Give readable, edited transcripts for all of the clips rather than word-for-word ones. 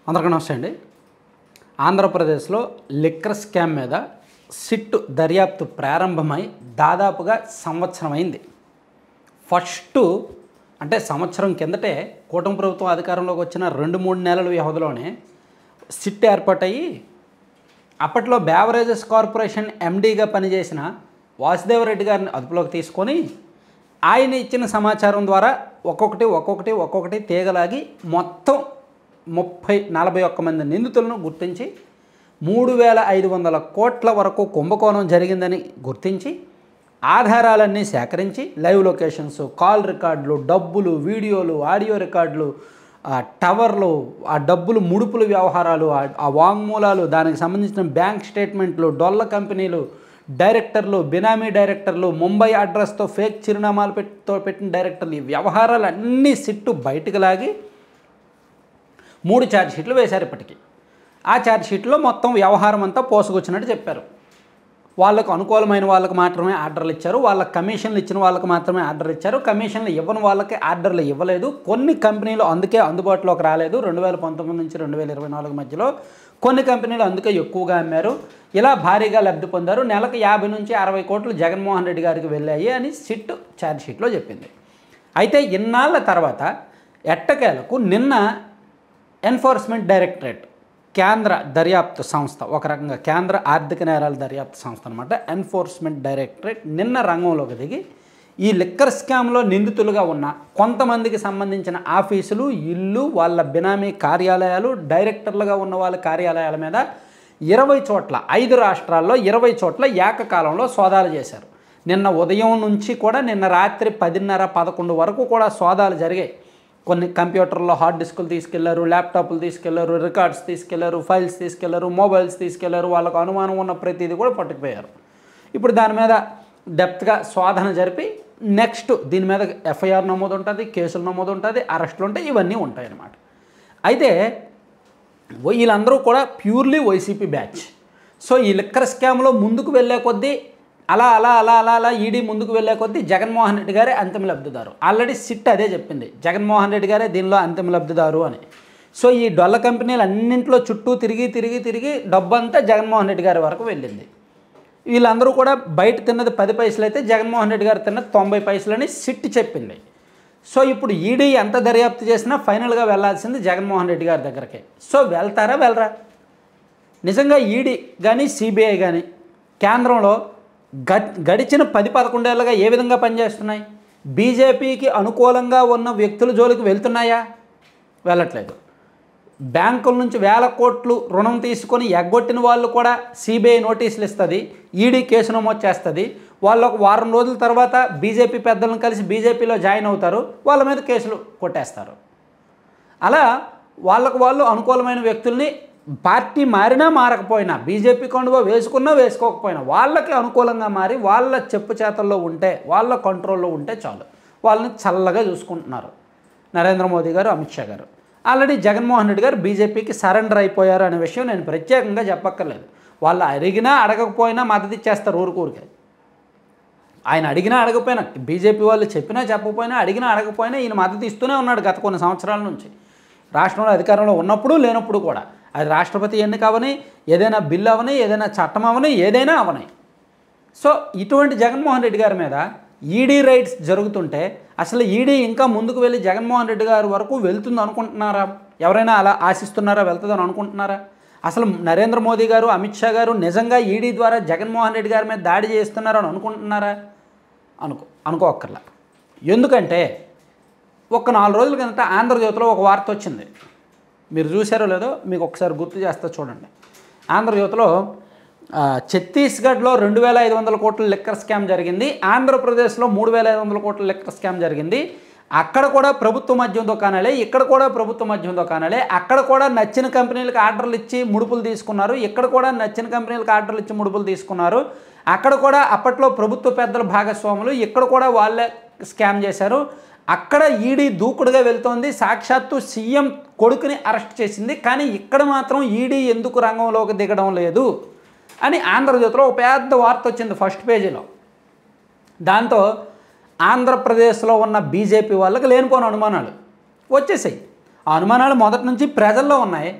అందరికీ నమస్తే అండి. ఆంధ్రప్రదేశ్లో లిక్కర్ స్కామ్ మీద సిట్ దర్యాప్తు ప్రారంభమై దాదాపుగా సంవత్సరం అయింది. ఫస్ట్ అంటే సంవత్సరం కిందటే కూటమి ప్రభుత్వం అధికారంలోకి వచ్చిన 2-3 నెలల వ్యవధిలోనే సిట్ ఏర్పాటయ్యి అప్పట్లో బేవరేజెస్ కార్పొరేషన్ ఎండీగా పనిచేసిన వాసుదేవరెడ్డి గారిని అదుపులోకి తీసుకొని ఆయన ఇచ్చిన సమాచారం ద్వారా ఒక్కొక్కటి తీగలాగి మొత్తం 41 మంది నిందితులను గుర్తించి 3500 కోట్ల వరకు కుంభకోణం జరిగిందని గుర్తించి ఆధారాలన్నీ సేకరించి లైవ్ లొకేషన్స్, కాల్ రికార్డులు, డబ్బులు, వీడియోలు, ఆడియో రికార్డులు, టవర్లు, ఆ డబ్బులు ముడుపుల వ్యవహారాలు, ఆ వాంగ్మూలాలు, దానికి సంబంధించిన బ్యాంక్ స్టేట్మెంట్లు, డొల్ల కంపెనీలు, డైరెక్టర్లు, బినామీ డైరెక్టర్లు, ముంబై అడ్రస్తో ఫేక్ చిరునామాలు పెట్టిన డైరెక్టర్లు, ఈ వ్యవహారాలన్నీ సిట్టు బయటకు లాగి 3 ఛార్జ్ షీట్లు వేశారు. ఇప్పటికీ ఆ ఛార్జ్ షీట్లో మొత్తం వ్యవహారం అంతా పోసుకొచ్చినట్టు చెప్పారు. వాళ్ళకు అనుకూలమైన వాళ్ళకి మాత్రమే ఆర్డర్లు ఇచ్చారు, వాళ్ళకి కమిషన్లు ఇచ్చిన వాళ్ళకి మాత్రమే ఆర్డర్లు ఇచ్చారు, కమిషన్లు ఇవ్వని వాళ్ళకి ఆర్డర్లు ఇవ్వలేదు. కొన్ని కంపెనీలు అందుకే అందుబాటులోకి రాలేదు. 2019 నుంచి 2024 మధ్యలో కొన్ని కంపెనీలు అందుకే ఎక్కువగా అమ్మారు. ఇలా భారీగా లబ్ధి పొందారు. నెలకు 50 నుంచి 60 కోట్లు జగన్మోహన్ రెడ్డి గారికి వెళ్ళాయి అని సిట్ ఛార్జ్ షీట్లో చెప్పింది. అయితే ఇన్నాళ్ళ తర్వాత ఎట్టకేలకు నిన్న ఎన్ఫోర్స్మెంట్ డైరెక్టరేట్, కేంద్ర దర్యాప్తు సంస్థ, ఒక రకంగా కేంద్ర ఆర్థిక నేరాల దర్యాప్తు సంస్థ అనమాట, ఎన్ఫోర్స్మెంట్ డైరెక్టరేట్ నిన్న రంగంలోకి దిగి ఈ లిక్కర్ స్కామ్లో నిందితులుగా ఉన్న కొంతమందికి సంబంధించిన ఆఫీసులు, ఇల్లు, వాళ్ళ బినామీ కార్యాలయాలు, డైరెక్టర్లుగా ఉన్న వాళ్ళ కార్యాలయాల మీద 20 చోట్ల 5 రాష్ట్రాల్లో 20 చోట్ల ఏకకాలంలో సోదాలు చేశారు. నిన్న ఉదయం నుంచి కూడా నిన్న రాత్రి 10:30-11 వరకు కూడా సోదాలు జరిగాయి. కొన్ని కంప్యూటర్లో హార్డ్ డిస్కులు తీసుకెళ్లారు, ల్యాప్టాప్లు తీసుకెళ్లారు, రికార్డ్స్ తీసుకెళ్లారు, ఫైల్స్ తీసుకెళ్లారు, మొబైల్స్ తీసుకెళ్లారు. వాళ్ళకు అనుమానం ఉన్న ప్రతిదీ కూడా పట్టుకుపోయారు. ఇప్పుడు దాని మీద డెప్త్గా శోధన జరిపి నెక్స్ట్ దీని మీద ఎఫ్ఐఆర్ నమోదు ఉంటుంది, కేసులు నమోదు ఉంటుంది, అరెస్టులు ఉంటాయి, ఇవన్నీ ఉంటాయి అన్నమాట. అయితే వీళ్ళందరూ కూడా ప్యూర్లీ వైసీపీ బ్యాచ్. సో ఈ లిక్కర్ స్కామ్లో ముందుకు వెళ్ళే కొద్దీ అలా ఈడీ ముందుకు వెళ్ళే కొద్దీ జగన్మోహన్ రెడ్డి గారే అంతిమ లబ్ధిదారు. ఆల్రెడీ సిట్ అదే చెప్పింది, జగన్మోహన్ రెడ్డి గారే దీనిలో అంతిమ లబ్ధిదారు అని. సో ఈ డొల్ల కంపెనీలు అన్నింటిలో చుట్టూ తిరిగి డబ్బంతా జగన్మోహన్ రెడ్డి గారి వరకు వెళ్ళింది. వీళ్ళందరూ కూడా బయట తిన్నది 10 పైసలు అయితే జగన్మోహన్ రెడ్డి గారు తిన్నది 90 పైసలని సిట్ చెప్పింది. సో ఇప్పుడు ఈడీ ఎంత దర్యాప్తు చేసినా ఫైనల్గా వెళ్లాల్సింది జగన్మోహన్ రెడ్డి గారి దగ్గరకే. సో వెళ్తారా వెళ్ళరా? నిజంగా ఈడీ కానీ సిబిఐ కానీ కేంద్రంలో గడిచిన 10-11 ఏళ్ళుగా ఏ విధంగా పనిచేస్తున్నాయి? బీజేపీకి అనుకూలంగా ఉన్న వ్యక్తుల జోలికి వెళ్తున్నాయా? వెళ్ళట్లేదు. బ్యాంకుల నుంచి 1000 కోట్లు రుణం తీసుకొని ఎగ్గొట్టిన వాళ్ళు కూడా సిబిఐ నోటీసులు ఇస్తుంది, ఈడీ కేసు నమోదు చేస్తుంది. వాళ్ళు ఒక వారం రోజుల తర్వాత బీజేపీ పెద్దలను కలిసి బీజేపీలో జాయిన్ అవుతారు, వాళ్ళ మీద కేసులు కొట్టేస్తారు. అలా వాళ్ళు అనుకూలమైన వ్యక్తుల్ని పార్టీ మారినా మారకపోయినా, బీజేపీ కండువా వేసుకున్నా వేసుకోకపోయినా వాళ్ళకి అనుకూలంగా మారి వాళ్ళ చెప్పు చేతల్లో ఉంటే, వాళ్ళ కంట్రోల్లో ఉంటే చాలు, వాళ్ళని చల్లగా చూసుకుంటున్నారు నరేంద్ర మోదీ గారు, అమిత్ షా గారు. ఆల్రెడీ జగన్మోహన్ రెడ్డి గారు బీజేపీకి సరెండర్ అయిపోయారు అనే విషయం నేను ప్రత్యేకంగా చెప్పక్కర్లేదు. వాళ్ళు అడిగినా అడగకపోయినా మద్దతు ఇచ్చేస్తారు ఊరికే. ఆయన అడిగినా అడగకపోయినా, బీజేపీ వాళ్ళు చెప్పినా చెప్పకపోయినా, అడిగినా అడగకపోయినా ఈయన మద్దతు ఇస్తూనే ఉన్నాడు గత కొన్ని సంవత్సరాల నుంచి. రాష్ట్రంలో అధికారంలో ఉన్నప్పుడు లేనప్పుడు కూడా. అది రాష్ట్రపతి ఎన్నిక అవని, ఏదైనా బిల్లు అవని, ఏదైనా చట్టం అవని, ఏదైనా అవని. సో ఇటువంటి జగన్మోహన్ రెడ్డి గారి మీద ఈడీ రైట్స్ జరుగుతుంటే అసలు ఈడీ ఇంకా ముందుకు వెళ్ళి జగన్మోహన్ రెడ్డి గారి వరకు వెళ్తుంది అనుకుంటున్నారా? ఎవరైనా అలా ఆశిస్తున్నారా? వెళ్తుందని అనుకుంటున్నారా? అసలు నరేంద్ర మోదీ గారు, అమిత్ షా గారు నిజంగా ఈడీ ద్వారా జగన్మోహన్ రెడ్డి గారి మీద దాడి చేస్తున్నారని అనుకుంటున్నారా? అనుకోక్కర్లా. ఎందుకంటే ఒక 4 రోజుల కిందట ఆంధ్రజ్యోతిలో ఒక వార్త వచ్చింది. మీరు చూసారో లేదో మీకు ఒకసారి గుర్తు చేస్తా చూడండి. ఆంధ్రజ్యోతిలో ఛత్తీస్గఢ్లో 2500 కోట్ల లిక్కర్ స్కామ్ జరిగింది, ఆంధ్రప్రదేశ్లో 3500 కోట్ల లిక్కర్ స్కామ్ జరిగింది. అక్కడ కూడా ప్రభుత్వ మద్యం దుకాణాలే, ఇక్కడ కూడా ప్రభుత్వ మద్యం దుకాణాలే. అక్కడ కూడా నచ్చిన కంపెనీలకు ఆర్డర్లు ఇచ్చి ముడుపులు తీసుకున్నారు, ఇక్కడ కూడా నచ్చిన కంపెనీలకు ఆర్డర్లు ఇచ్చి ముడుపులు తీసుకున్నారు. అక్కడ కూడా అప్పట్లో ప్రభుత్వ పెద్దల భాగస్వాములు, ఇక్కడ కూడా వాళ్ళే స్కామ్ చేశారు. అక్కడ ఈడీ దూకుడుగా వెళ్తోంది, సాక్షాత్తు సీఎం కొడుకుని అరెస్ట్ చేసింది. కానీ ఇక్కడ మాత్రం ఈడీ ఎందుకు రంగంలోకి దిగడం లేదు అని ఆంధ్రజ్యోతిలో ఒక పెద్ద వార్త వచ్చింది ఫస్ట్ పేజీలో. దాంతో ఆంధ్రప్రదేశ్లో ఉన్న బీజేపీ వాళ్ళకి లేనిపోని అనుమానాలు వచ్చేసాయి. ఆ అనుమానాలు మొదటి నుంచి ప్రజల్లో ఉన్నాయి.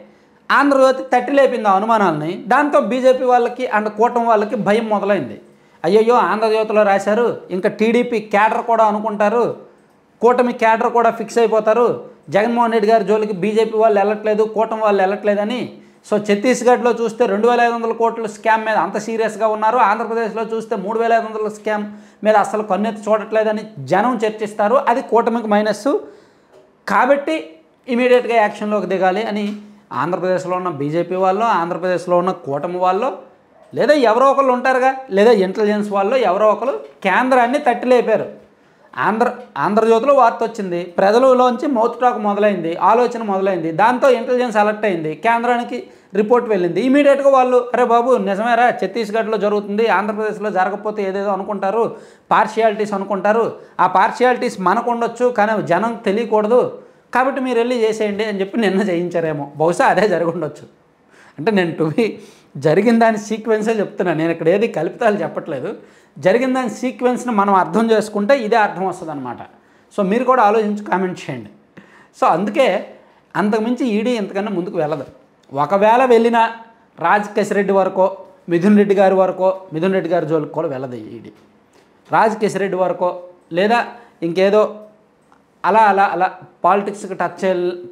ఆంధ్రజ్యోతి తట్టి లేపింది ఆ అనుమానాలని. దాంతో బీజేపీ వాళ్ళకి అండ్ కూటమి వాళ్ళకి భయం మొదలైంది. అయ్యయ్యో ఆంధ్రజ్యోతిలో రాశారు, ఇంకా టీడీపీ క్యాడర్ కూడా అనుకుంటారు, కూటమి క్యాడర్ కూడా ఫిక్స్ అయిపోతారు, జగన్మోహన్ రెడ్డి గారి జోలికి బీజేపీ వాళ్ళు వెళ్ళట్లేదు, కూటమి వాళ్ళు వెళ్ళట్లేదని. సో ఛత్తీస్గఢ్లో చూస్తే 2500 కోట్ల స్కామ్ మీద అంత సీరియస్గా ఉన్నారు, ఆంధ్రప్రదేశ్లో చూస్తే 3500 స్కామ్ మీద అసలు కన్నెత్తి చూడట్లేదని జనం చర్చిస్తారు. అది కూటమికి మైనస్. కాబట్టి ఇమీడియట్గా యాక్షన్లోకి దిగాలి అని ఆంధ్రప్రదేశ్లో ఉన్న బీజేపీ వాళ్ళు, ఆంధ్రప్రదేశ్లో ఉన్న కూటమి వాళ్ళు, లేదా ఎవరో ఒకళ్ళు ఉంటారుగా, లేదా ఇంటెలిజెన్స్ వాళ్ళు ఎవరో ఒకరు కేంద్రాన్ని తట్టిలేపారు. ఆంధ్రజ్యోతిలో వార్త వచ్చింది, ప్రజలలోంచి మౌత్ టాక్ మొదలైంది, ఆలోచన మొదలైంది. దాంతో ఇంటెలిజెన్స్ అలర్ట్ అయింది, కేంద్రానికి రిపోర్ట్ వెళ్ళింది. ఇమీడియట్గా వాళ్ళు అరే బాబు నిజమేరా, ఛత్తీస్గఢ్లో జరుగుతుంది, ఆంధ్రప్రదేశ్లో జరగకపోతే ఏదేదో అనుకుంటారు, పార్షియాలిటీస్ అనుకుంటారు, ఆ పార్షియాలిటీస్ మనకు ఉండొచ్చు కానీ జనం తెలియకూడదు, కాబట్టి మీరు వెళ్ళి చేసేయండి అని చెప్పి నిన్న చేయించారేమో. బహుశా అదే జరిగి ఉండొచ్చు. అంటే నేను జరిగిన దాని సీక్వెన్సే చెప్తున్నాను, నేను ఇక్కడ ఏది కల్పితాలు చెప్పట్లేదు. జరిగిన దాని సీక్వెన్స్ని మనం అర్థం చేసుకుంటే ఇదే అర్థం వస్తుంది అనమాట. సో మీరు కూడా ఆలోచించి కామెంట్ చేయండి. సో అందుకే అంతకుమించి ఈడీ ఇంతకన్నా ముందుకు వెళ్ళదు. ఒకవేళ వెళ్ళినా రాజకేశ్రెడ్డి వరకో, మిథున్ రెడ్డి గారి వరకో, మిథున్ రెడ్డి గారి జోలికి కూడా వెళ్ళదు ఈడీ. రాజకేశ్రెడ్డి వరకో లేదా ఇంకేదో అలా అలా అలా పాలిటిక్స్కి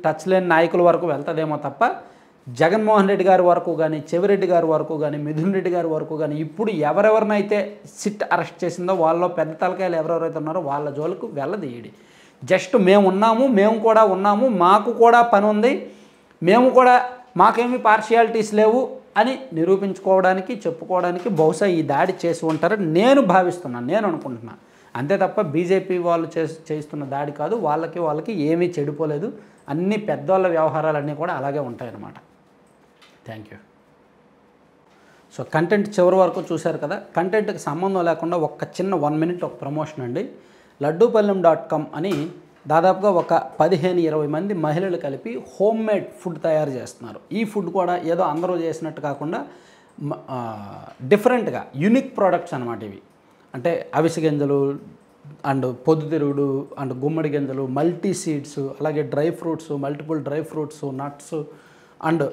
టచ్ లేని నాయకుల వరకు వెళ్తుందేమో తప్ప జగన్మోహన్ రెడ్డి గారి వరకు కానీ, చెవిరెడ్డి గారి వరకు కానీ, మిథున్ రెడ్డి గారి వరకు కానీ, ఇప్పుడు ఎవరెవరినైతే సిట్ అరెస్ట్ చేసిందో వాళ్ళలో పెద్ద తలకాయలు ఎవరెవరైతే ఉన్నారో వాళ్ళ జోలికి వెళ్ళదు ఈడీ. జస్ట్ మేము ఉన్నాము, మేము కూడా ఉన్నాము, మాకు కూడా పని ఉంది, మేము కూడా మాకేమీ పార్షియాలిటీస్ లేవు అని నిరూపించుకోవడానికి, చెప్పుకోవడానికి బహుశా ఈ దాడి చేసి ఉంటారని నేను భావిస్తున్నాను, నేను అనుకుంటున్నాను. అంతే తప్ప బీజేపీ వాళ్ళు చేస్తున్న దాడి కాదు. వాళ్ళకి ఏమీ చెడిపోలేదు. అన్ని పెద్దవాళ్ళ వ్యవహారాలన్నీ కూడా అలాగే ఉంటాయన్నమాట. Thank you. సో కంటెంట్ చివరి వరకు చూశారు కదా. కంటెంట్కి సంబంధం లేకుండా ఒక చిన్న 1 minute ఒక ప్రమోషన్ అండి. laddupalem.com అని దాదాపుగా ఒక 15-20 మంది మహిళలు కలిపి హోమ్ మేడ్ ఫుడ్ తయారు చేస్తున్నారు. ఈ ఫుడ్ కూడా ఏదో అందరూ చేసినట్టు కాకుండా డిఫరెంట్గా యూనిక్ ప్రోడక్ట్స్ అనమాట ఇవి. అంటే అవిసె గింజలు అండ్ పొద్దుతిరుగుడు అండ్ గుమ్మడి గింజలు, మల్టీ సీడ్స్, అలాగే dry fruits, multiple dry fruits, nuts and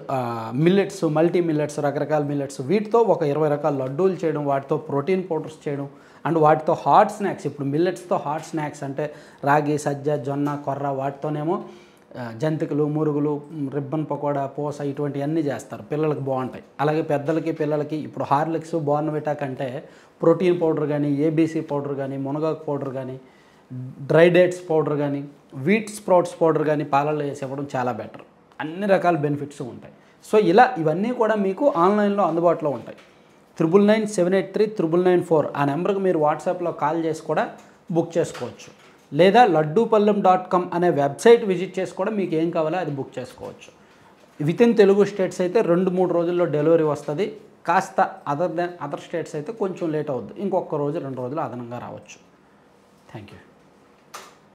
millets, multi millets, రకరకాల మిల్లెట్స్, వీటితో ఒక 20 రకాల లడ్డూలు చేయడం, వాటితో ప్రోటీన్ పౌడర్స్ చేయడం అండ్ వాటితో హాట్ స్నాక్స్. ఇప్పుడు మిల్లెట్స్తో హాట్ స్నాక్స్ అంటే రాగి, సజ్జ, జొన్న, కొర్ర, వాటితోనేమో జంతికలు, మురుగులు, రిబ్బన్ పకోడా, పూస ఇటువంటివన్నీ చేస్తారు. పిల్లలకి బాగుంటాయి. అలాగే పెద్దలకి, పిల్లలకి ఇప్పుడు హార్లిక్స్, బోర్న్విటా కంటే ప్రోటీన్ పౌడర్ కానీ, ఏబీసీ పౌడర్ కానీ, మునగాకు పౌడర్ కానీ, డ్రై డేట్స్ పౌడర్ కానీ, వీట్ స్ప్రౌట్స్ పౌడర్ కానీ పాలల్లో వేసి ఇవ్వడం చాలా బెటర్. అన్ని రకాల బెనిఫిట్స్ ఉంటాయి. సో ఇలా ఇవన్నీ కూడా మీకు ఆన్లైన్లో అందుబాటులో ఉంటాయి. 9997839994 ఆ నెంబర్కి మీరు వాట్సాప్లో కాల్ చేసి కూడా బుక్ చేసుకోవచ్చు. లేదా laddupalem.com అనే వెబ్సైట్ విజిట్ చేసి కూడా మీకు ఏం కావాలో అది బుక్ చేసుకోవచ్చు. వితిన్ తెలుగు స్టేట్స్ అయితే 2-3 రోజుల్లో డెలివరీ వస్తుంది. కాస్త అదర్ స్టేట్స్ అయితే కొంచెం లేట్ అవుద్ది, ఇంకొక రోజు 2 రోజులు అదనంగా రావచ్చు. Thank you.